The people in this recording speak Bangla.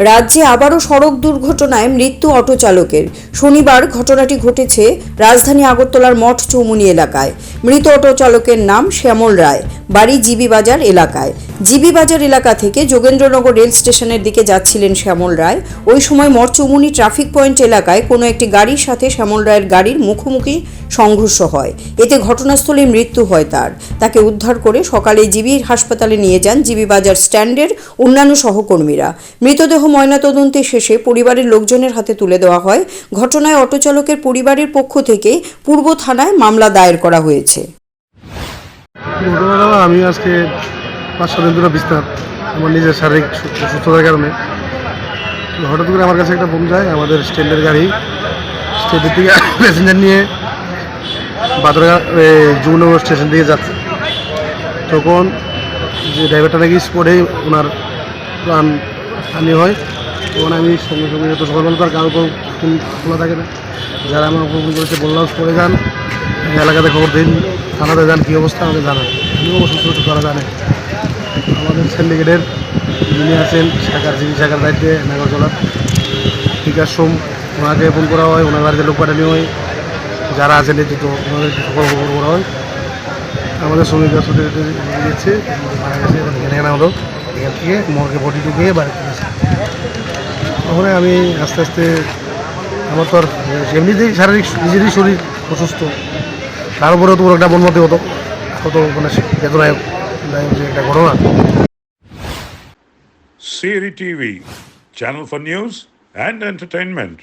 রাজ্যে আবারও সড়ক দুর্ঘটনায় মৃত্যু অটো চালকের। শনিবার ঘটনাটি ঘটেছে রাজধানী আগরতলার মঠ চৌমুনি এলাকায়। মৃত অটো চালকের নাম শ্যামল রায়, বাড়ি জিবি বাজার এলাকায়। জিবি বাজার এলাকা থেকে যোগেন্দ্রনগর রেল স্টেশনের দিকে যাচ্ছিলেন শ্যামল রায়। ওই সময় মঠ চৌমুনি ট্রাফিক পয়েন্ট এলাকায় কোনো একটি গাড়ির সাথে শ্যামল রায়ের গাড়ির মুখোমুখি সংঘর্ষ হয়। এতে ঘটনাস্থলে মৃত্যু হয় তার। তাকে উদ্ধার করে সকালে জিবি হাসপাতালে নিয়ে যান জিবি বাজার স্ট্যান্ডের অন্যান্য সহকর্মীরা। মৃতদেহ ময়নাতদন্তে শেষে পরিবারের লোকজনের হাতে তুলে দেওয়া হয়। ঘটনায় অটো চালকের পরিবারের পক্ষ থেকে পূর্ব থানায় মামলা দায়ের করা হয়েছে। আমি আজকে 5-6 দিন ধরে বিস্তার আমার নিজের শারীরিক অসুস্থতার কারণে হঠাৎ করে আমার কাছে একটা ফোন যায়, আমাদের স্ট্যান্ডের গাড়ি স্টেটের থেকে প্যাসেঞ্জার নিয়ে বাদরঘাট যমুনগর স্টেশন দিকে যাচ্ছে। তখন যে ড্রাইভারটা নাকি স্পটেই ওনার প্রাণ হানি হয়। তখন আমি সঙ্গে সঙ্গে যত সকালবেলা তার কারো ফোন খোলা থাকে না, যারা আমার ফোন করেছে বললাম স্পটে যান, এলাকাতে খবর দিন, থানাতে যান, কী অবস্থা আমাকে জানান। আমিও অসুস্থ তারা জানে। আমাদের সিন্ডিকেটের যিনি আছেন শাখার দায়িত্বে নাগরজলার বিকাশ সোম, ওনাকে ফোন করা হয়, ওনার বাড়িতে লোক পাঠানো হয়, যারা আছেন নেতৃত্ব ওনাদেরকে খবর করা হয়। আমাদের শ্রমিকরা ছুটে দিচ্ছে, মারা গেছে, এখানে আনা হলো, এখান থেকে মর্গে বডি ঢুকিয়ে বাড়িতে গেছে। তখন আমি আস্তে আস্তে আমার তো আর এমনিতেই শারীরিক নিজেরই শরীর অসুস্থ, তার উপরেও তো একটা বনমতে হতো কত মানে বেদনায়ক যে একটা ঘটনা। Siri TV, channel for news and entertainment.